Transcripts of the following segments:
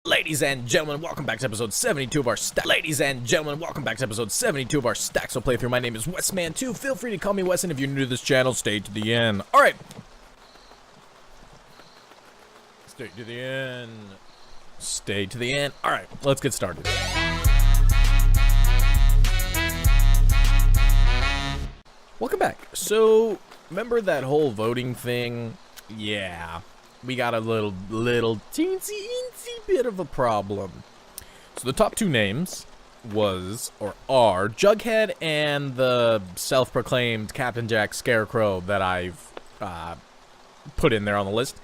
Ladies and gentlemen, welcome back to episode 72 of our Staxel playthrough. My name is Wesman2. Feel free to call me Wes, and if you're new to this channel, stay to the end. Alright. Stay to the end. Stay to the end. Alright, let's get started. Welcome back. So, remember that whole voting thing? Yeah. We got a little teensy bit of a problem. So the top two names are Jughead and the self-proclaimed Captain Jack Scarecrow that I've put in there on the list.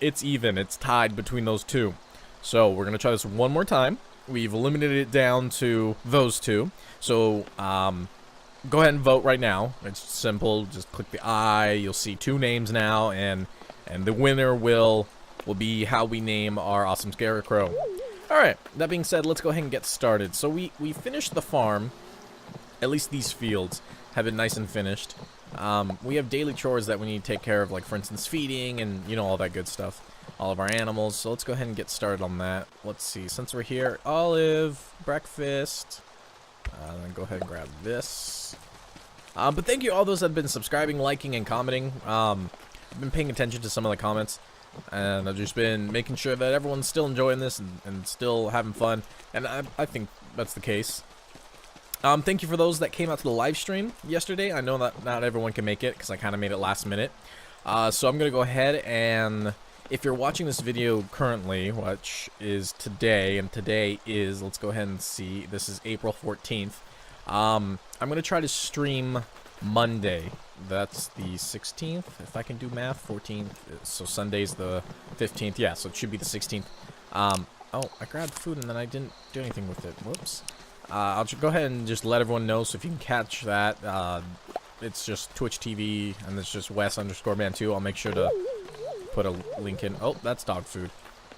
It's even. It's tied between those two. So we're gonna try this one more time. We've eliminated it down to those two. So go ahead and vote right now. It's simple. Just click the I. You'll see two names now, and the winner will be how we name our awesome Scarecrow. Alright, that being said, let's go ahead and get started. So we finished the farm. At least these fields have been nice and finished. We have daily chores that we need to take care of, like, for instance, feeding and, you know, all that good stuff. All of our animals. So let's go ahead and get started on that. Let's see. Since we're here, olive, breakfast. Then go ahead and grab this. But thank you all those that have been subscribing, liking, and commenting. I've been paying attention to some of the comments, and I've just been making sure that everyone's still enjoying this and still having fun, and I think that's the case. Thank you for those that came out to the live stream yesterday. I know that not everyone can make it because I kind of made it last minute. So I'm going to go ahead and, if you're watching this video currently, which is today, and today is, let's go ahead and see, this is April 14th. I'm going to try to stream Monday. That's the 16th, if I can do math. 14th, so Sunday's the 15th. Yeah, so it should be the 16th. Oh, I grabbed food and then I didn't do anything with it. Whoops. I'll go ahead and just let everyone know, so if you can catch that, it's just Twitch TV, and it's just Wes_man2. I'll make sure to put a link in. Oh, that's dog food.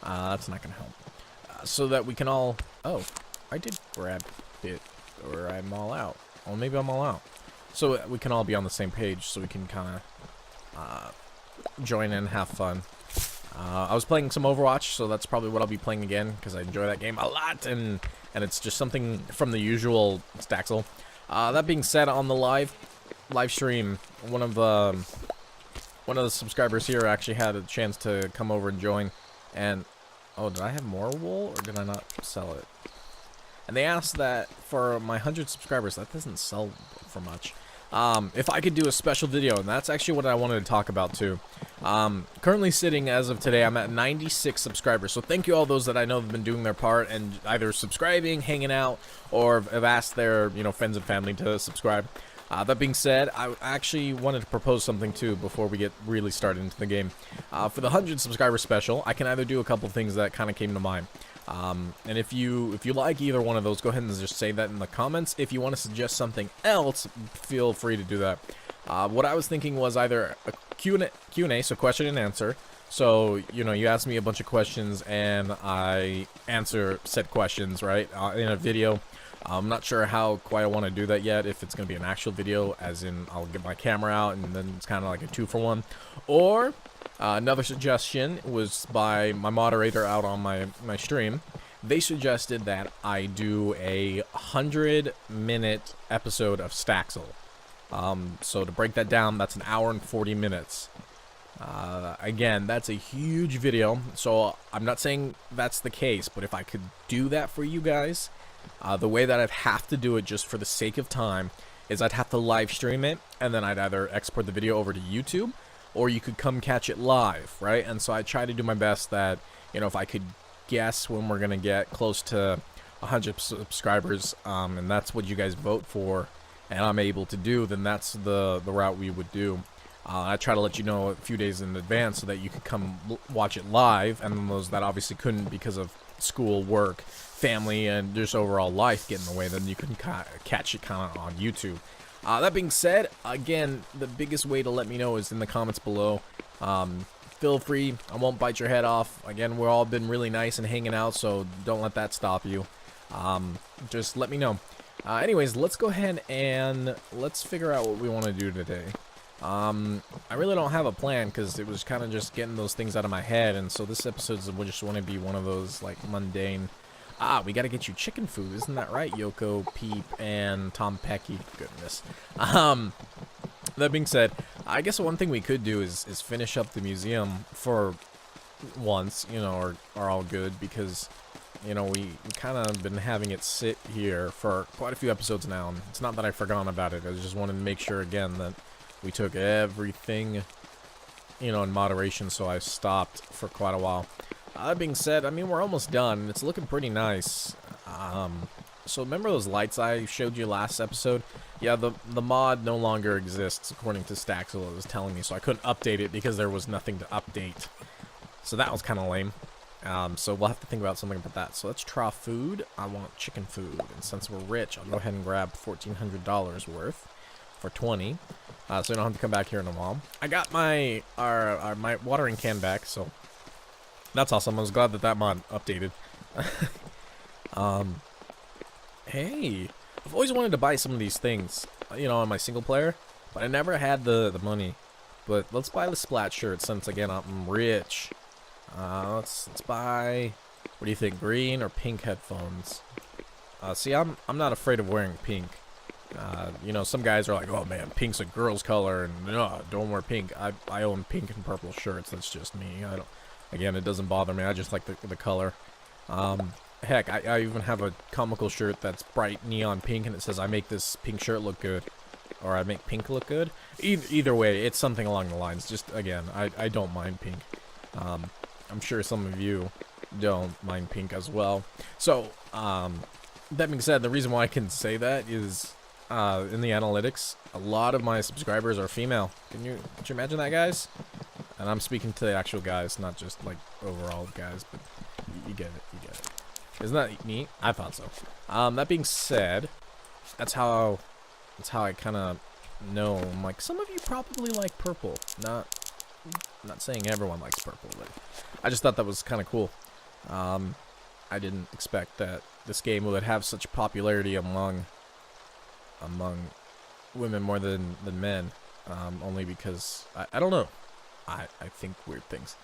That's not gonna help. So that we can all... Oh, I did grab it, or I'm all out. Well, maybe I'm all out. So we can all be on the same page, so we can kind of join in and have fun. I was playing some Overwatch, so that's probably what I'll be playing again, because I enjoy that game a lot, and it's just something from the usual Staxel. That being said, on the live stream, one of the subscribers here actually had a chance to come over and join, and oh, did I have more wool, or did I not sell it? And they asked that for my 100 subscribers, that doesn't sell for much. If I could do a special video, and that's actually what I wanted to talk about too. Currently sitting, as of today, I'm at 96 subscribers. So thank you all those that I know have been doing their part and either subscribing, hanging out, or have asked their, you know, friends and family to subscribe. That being said, I actually wanted to propose something too before we get really started into the game. For the 100 subscriber special, I can either do a couple things that kind of came to mind. And if you like either one of those, go ahead and just say that in the comments. If you want to suggest something else, feel free to do that. What I was thinking was either a Q&A, so question and answer. So, you know, you ask me a bunch of questions and I answer said questions, right, in a video. I'm not sure how quite I want to do that yet, if it's going to be an actual video, as in I'll get my camera out and then it's kind of like a 2-for-1. Or... another suggestion was by my moderator out on my stream. They suggested that I do a 100-minute episode of Staxel. So to break that down, that's an hour and 40 minutes. Again, that's a huge video, so I'm not saying that's the case, but if I could do that for you guys, the way that I'd have to do it just for the sake of time is I'd have to live stream it, and then I'd either export the video over to YouTube, or you could come catch it live, right? And so I try to do my best that, you know, if I could guess when we're going to get close to 100 subscribers, and that's what you guys vote for, and I'm able to do, then that's the route we would do. I try to let you know a few days in advance so that you could come watch it live, and those that obviously couldn't because of school, work, family, and just overall life getting in the way, then you can catch it kind of on YouTube. That being said, again, the biggest way to let me know is in the comments below. Feel free. I won't bite your head off. Again, we've all been really nice and hanging out, so don't let that stop you. Just let me know. Anyways, let's go ahead and let's figure out what we want to do today. I really don't have a plan because it was kind of just getting those things out of my head, and so this episode's just want to be one of those like mundane. We gotta get you chicken food, isn't that right, Yoko, Peep, and Tom Pecky? Goodness. That being said, I guess one thing we could do is finish up the museum for once, you know, are all good, because you know we kind of been having it sit here for quite a few episodes now, and it's not that I forgot about it. I just wanted to make sure again that we took everything, you know, in moderation, so I stopped for quite a while. That being said, I mean, we're almost done, and it's looking pretty nice. So remember those lights I showed you last episode? Yeah, the mod no longer exists, according to Staxel. It was telling me, so I couldn't update it because there was nothing to update. So that was kind of lame. So we'll have to think about something about that. So let's try food. I want chicken food, and since we're rich, I'll go ahead and grab $1,400 worth for 20. So we don't have to come back here in a while. I got my my watering can back, so that's awesome. I was glad that mod updated. Hey, I've always wanted to buy some of these things, you know, on my single player, but I never had the money. But let's buy the Splat shirt since again I'm rich. Let's buy. What do you think, green or pink headphones? See, I'm not afraid of wearing pink. You know, some guys are like, oh man, pink's a girl's color, and no, don't wear pink. I own pink and purple shirts. That's just me. I don't. Again, it doesn't bother me. I just like the color. Heck, I even have a comical shirt that's bright neon pink, and it says I make this pink shirt look good, or I make pink look good. Either way, it's something along the lines. Just again, I don't mind pink. I'm sure some of you don't mind pink as well. So, that being said, the reason why I can say that is, in the analytics, a lot of my subscribers are female. Could you imagine that, guys? And I'm speaking to the actual guys, not just like overall guys, but you get it, you get it. Isn't that neat? I thought so. That being said, that's how I kind of know. I'm like, some of you probably like purple. Not saying everyone likes purple, but I just thought that was kind of cool. I didn't expect that this game would have such popularity among women more than men. Only because I don't know. I think weird things.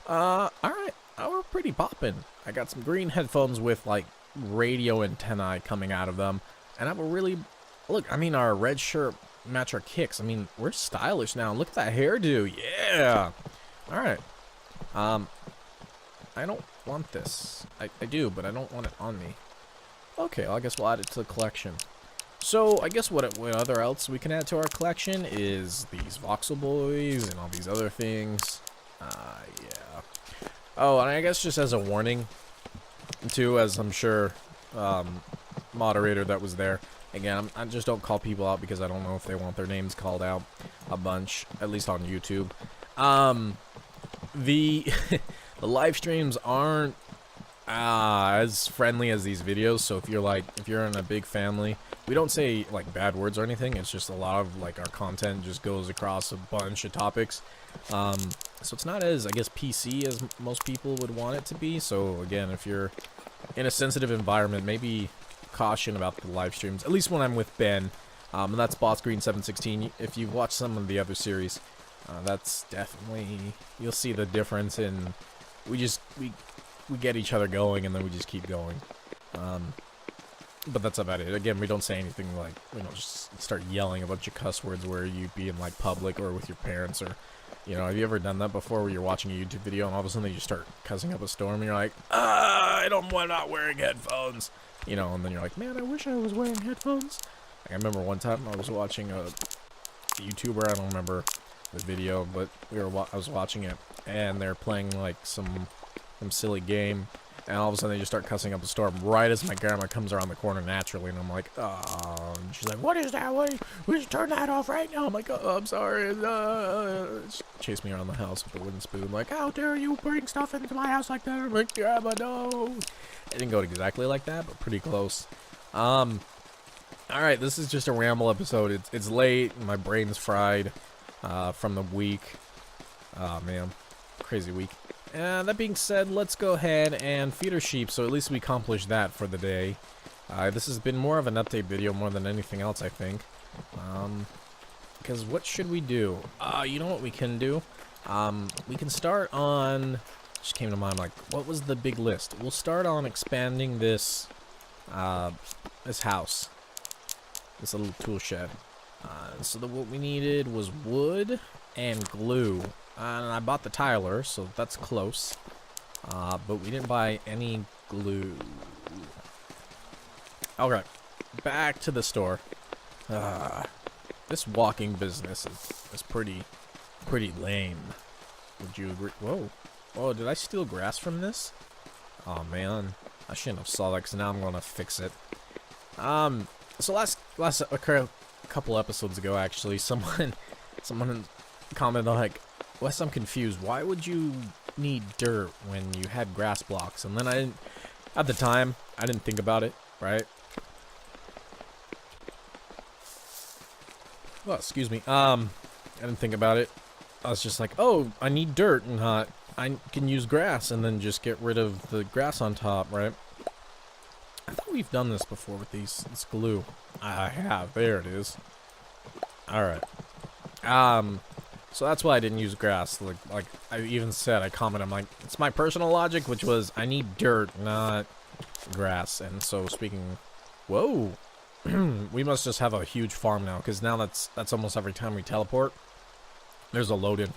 Alright. We're pretty poppin'. I got some green headphones with like radio antennae coming out of them. And I have a really look, I mean, our red shirt match our kicks. I mean, we're stylish now. Look at that hairdo. Yeah. Alright. I don't want this. I do, but I don't want it on me. Okay, well, I guess we'll add it to the collection. So, I guess what other else we can add to our collection is these voxel boys and all these other things. Yeah. Oh, and I guess just as a warning, too, as I'm sure, moderator that was there. Again, I just don't call people out because I don't know if they want their names called out a bunch, at least on YouTube. The live streams aren't as friendly as these videos, so if you're in a big family, we don't say like bad words or anything. It's just a lot of like our content just goes across a bunch of topics, so it's not as, I guess, PC as most people would want it to be. So again, if you're in a sensitive environment, maybe caution about the live streams, at least when I'm with Ben, and that's Boss Green 716. If you've watched some of the other series, that's definitely, you'll see the difference in we get each other going, and then we just keep going. But that's about it. Again, we don't say anything like, we don't just start yelling a bunch of cuss words where you'd be in like public or with your parents, or, you know, have you ever done that before where you're watching a YouTube video and all of a sudden you start cussing up a storm and you're like, I'm not wearing headphones, you know, and then you're like, man, I wish I was wearing headphones. Like, I remember one time I was watching a YouTuber, I don't remember the video, but I was watching it, and they're playing like some silly game, and all of a sudden they just start cussing up a storm right as my grandma comes around the corner naturally, and I'm like, oh, and she's like, what is that? We should turn that off right now. I'm like, oh, I'm sorry. She chased me around the house with a wooden spoon, like, how dare you bring stuff into my house like that? I'm like, grandma, no. It didn't go exactly like that, but pretty close. Alright, this is just a ramble episode. It's late, and my brain's fried from the week. Oh man, crazy week. That being said, let's go ahead and feed our sheep, so at least we accomplished that for the day. This has been more of an update video more than anything else, I think. Because what should we do? You know what we can do? We can start on... Just came to mind, like, what was the big list? We'll start on expanding this, this house. This little tool shed. So what we needed was wood and glue. And I bought the tiler, so that's close. But we didn't buy any glue. Okay, back to the store. This walking business is pretty lame. Would you agree? Whoa. Oh, did I steal grass from this? Oh man, I shouldn't have saw that because now I'm gonna fix it. So last a couple episodes ago, actually, someone commented like, Wes, I'm confused. Why would you need dirt when you had grass blocks? And then at the time, I didn't think about it, right? Well, excuse me. I didn't think about it. I was just like, oh, I need dirt, and I can use grass, and then just get rid of the grass on top, right? I thought we've done this before with this glue. I have. There it is. All right. So that's why I didn't use grass. Like I even said, I commented, I'm like, it's my personal logic, which was I need dirt, not grass. And so speaking, whoa. We must just have a huge farm now, because now that's almost every time we teleport. There's a load-in.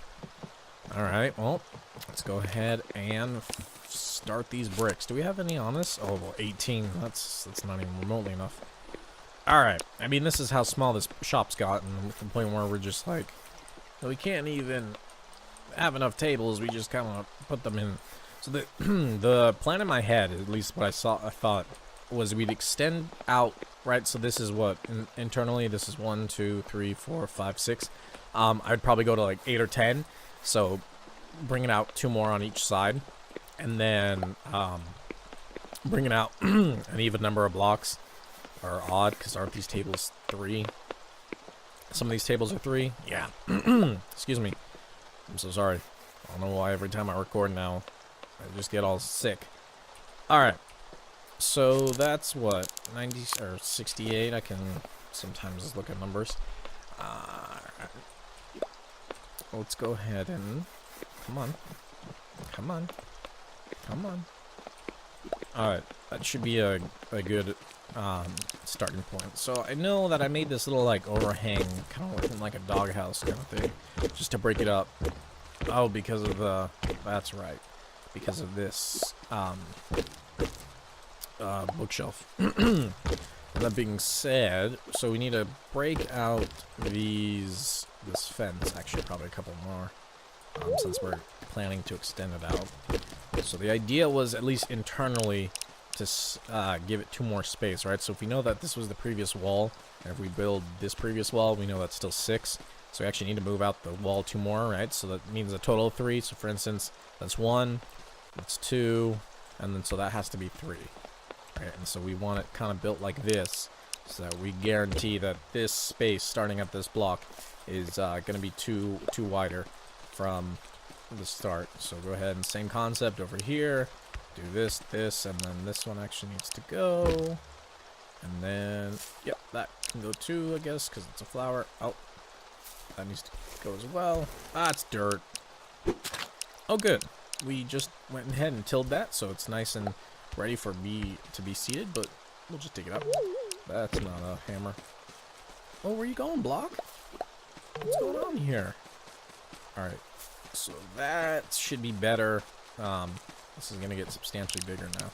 Alright, well, let's go ahead and start these bricks. Do we have any on us? Oh, 18. That's not even remotely enough. Alright, I mean, this is how small this shop's gotten, to the point where we're just like, we can't even have enough tables, we just kind of put them in. So the plan in my head, at least what I thought, was we'd extend out, right? So this is what, internally, this is 1, 2, 3, 4, 5, 6. I'd probably go to like 8 or 10. So bringing out 2 more on each side. And then bringing out an even number of blocks. Or odd, because aren't these tables 3? Some of these tables are 3. Yeah. Excuse me. I'm so sorry. I don't know why every time I record now, I just get all sick. Alright. So that's what, 90 or 68. I can sometimes look at numbers. Let's go ahead and come on. All right, that should be a good starting point. So I know that I made this little like overhang, kind of looking like a doghouse kind of thing, just to break it up. Oh, because of the, that's right, because of this bookshelf. That being said, so we need to break out this fence, actually probably a couple more, since we're planning to extend it out. So the idea was, at least internally, to give it 2 more space, right? So if we know that this was the previous wall, and if we build this previous wall, we know that's still 6. So we actually need to move out the wall 2 more, right? So that means a total of 3. So for instance, that's 1, that's 2, and then so that has to be 3. Right? And so we want it kind of built like this, so that we guarantee that this space starting at this block is going to be too wider from the start. So go ahead and same concept over here. Do this, and then this one actually needs to go. And then, yep, that can go too, I guess, because it's a flower. Oh, that needs to go as well. Ah, it's dirt. Oh, good. We just went ahead and tilled that, so it's nice and ready for me to be seated, but we'll just dig it up. That's not a hammer. Oh, where you going, block? What's going on here? Alright, so that should be better. This is going to get substantially bigger now.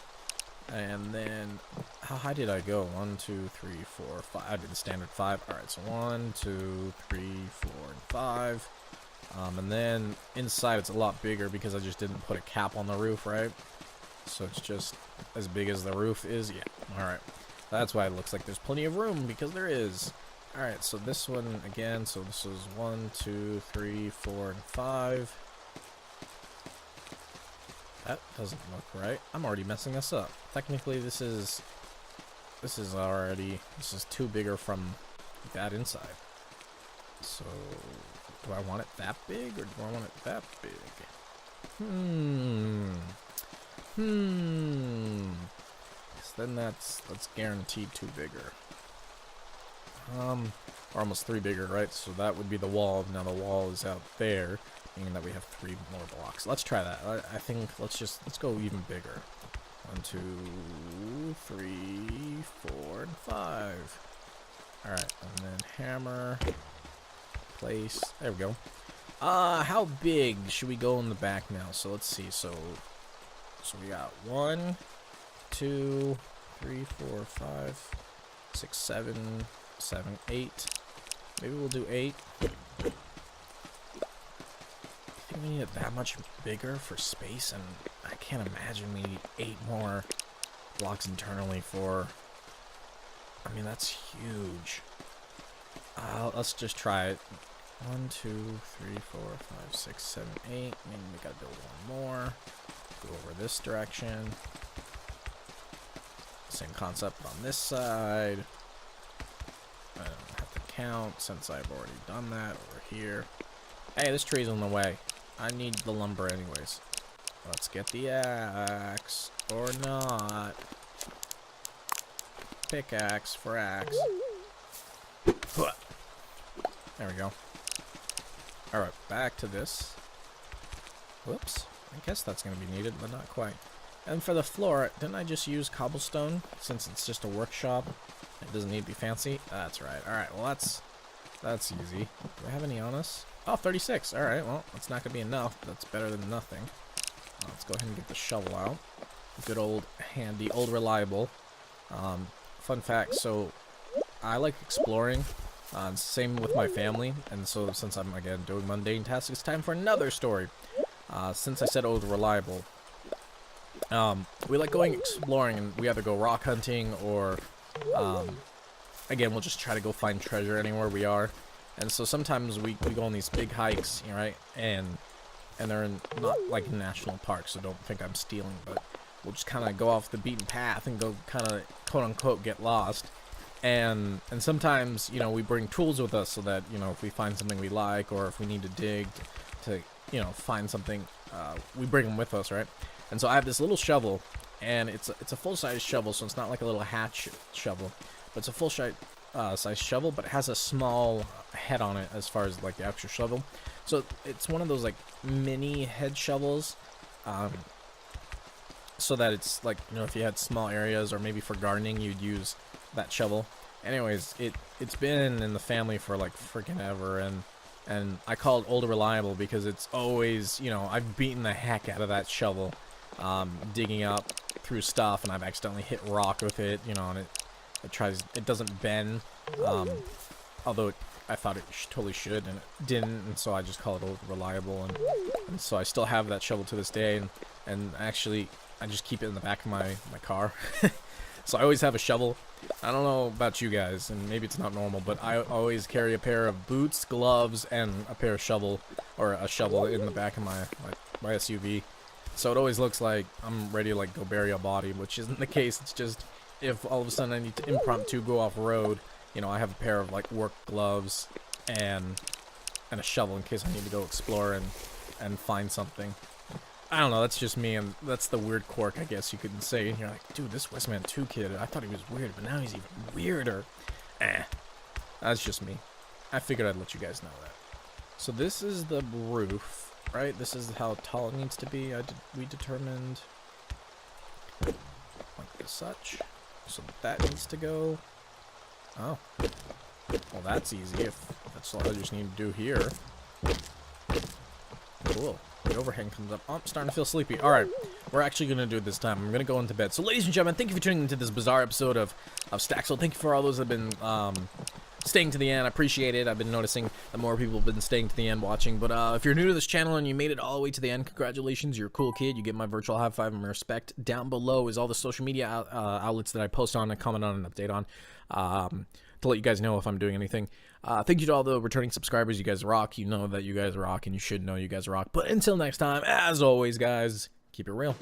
And then, how high did I go? 1, 2, 3, 4, 5. I did the standard 5. Alright, so 1, 2, 3, 4, and 5. And then inside it's a lot bigger because I just didn't put a cap on the roof, right? So it's just as big as the roof is. Yeah, alright. That's why it looks like there's plenty of room, because there is. Alright, so this one again, so this is 1, 2, 3, 4, and 5. That doesn't look right. I'm already messing this up. Technically, this is too bigger from that inside. So, do I want it that big, or do I want it that big? So then that's guaranteed too bigger. or almost 3 bigger, right? So that would be the wall. Now the wall is out there, meaning that we have 3 more blocks. Let's try that. I think let's go even bigger. 1, 2, 3, 4, and 5. All right, and then hammer, place. There we go. How big should we go in the back now? So let's see. So we got 1, 2, 3, 4, 5, 6, 7, 8. Maybe we'll do 8. I think we need it that much bigger for space, and I can't imagine we need 8 more blocks internally for... I mean, that's huge. Let's just try it. 1, 2, 3, 4, 5, 6, 7, 8. Maybe we gotta build 1 more. Go over this direction. Same concept on this side. I don't have to count since I've already done that over here. Hey, this tree's in the way. I need the lumber anyways. Let's get the axe. Or not. Pickaxe for axe. There we go. Alright, back to this. Whoops. I guess that's going to be needed, but not quite. And for the floor, didn't I just use cobblestone? Since it's just a workshop, it doesn't need to be fancy. That's right. Alright, well that's easy. Do I have any on us? Oh, 36. Alright, well, that's not going to be enough. That's better than nothing. Let's go ahead and get the shovel out. Good old, handy, old reliable. Fun fact, so I like exploring. Same with my family, and so since I'm again doing mundane tasks, it's time for another story. Since I said old reliable, we like going exploring, and we either go rock hunting or again, we'll just try to go find treasure anywhere we are. And so sometimes we go on these big hikes, right? And they're in not like national parks, so don't think I'm stealing, but we'll just kind of go off the beaten path and go kind of quote unquote get lost. And sometimes, you know, we bring tools with us so that, you know, if we find something we like, or if we need to dig to you know, find something, we bring them with us, right? And so I have this little shovel, and it's a full-size shovel, so it's not like a little hatch shovel, but it's a full-size shovel, but it has a small head on it as far as like the actual shovel. So it's one of those like mini head shovels, so that it's like, you know, if you had small areas or maybe for gardening, you'd use that shovel. Anyways, it's been in the family for like freaking ever, and I call it old reliable because it's always, you know, I've beaten the heck out of that shovel, digging up through stuff, and I've accidentally hit rock with it, you know, and it doesn't bend, although I thought it totally should, and it didn't, and so I just call it old reliable, and so I still have that shovel to this day, and actually I just keep it in the back of my car. So I always have a shovel. I don't know about you guys, and maybe it's not normal, but I always carry a pair of boots, gloves, and a pair of shovel in the back of my SUV. So it always looks like I'm ready to like go bury a body, which isn't the case. It's just if all of a sudden I need to impromptu go off road, you know, I have a pair of like work gloves and a shovel in case I need to go explore and find something. I don't know, that's just me, and that's the weird quirk, I guess you could say. And you're like, dude, this Wesman2 kid, I thought he was weird, but now he's even weirder. That's just me. I figured I'd let you guys know that. So this is the roof, right? This is how tall it needs to be. We determined like such. So that needs to go. Oh. Well, that's easy if that's all I just need to do here. Cool. The overhang comes up. Oh, I'm starting to feel sleepy. Alright, we're actually going to do it this time. I'm going to go into bed. So, ladies and gentlemen, thank you for tuning into this bizarre episode of Staxel. Thank you for all those that have been staying to the end. I appreciate it. I've been noticing that more people have been staying to the end watching. But if you're new to this channel and you made it all the way to the end, congratulations. You're a cool kid. You get my virtual high five and respect. Down below is all the social media outlets that I post on and comment on and update on. To let you guys know if I'm doing anything. Thank you to all the returning subscribers. You guys rock. You know that you guys rock, and you should know you guys rock. But until next time, as always, guys, keep it real.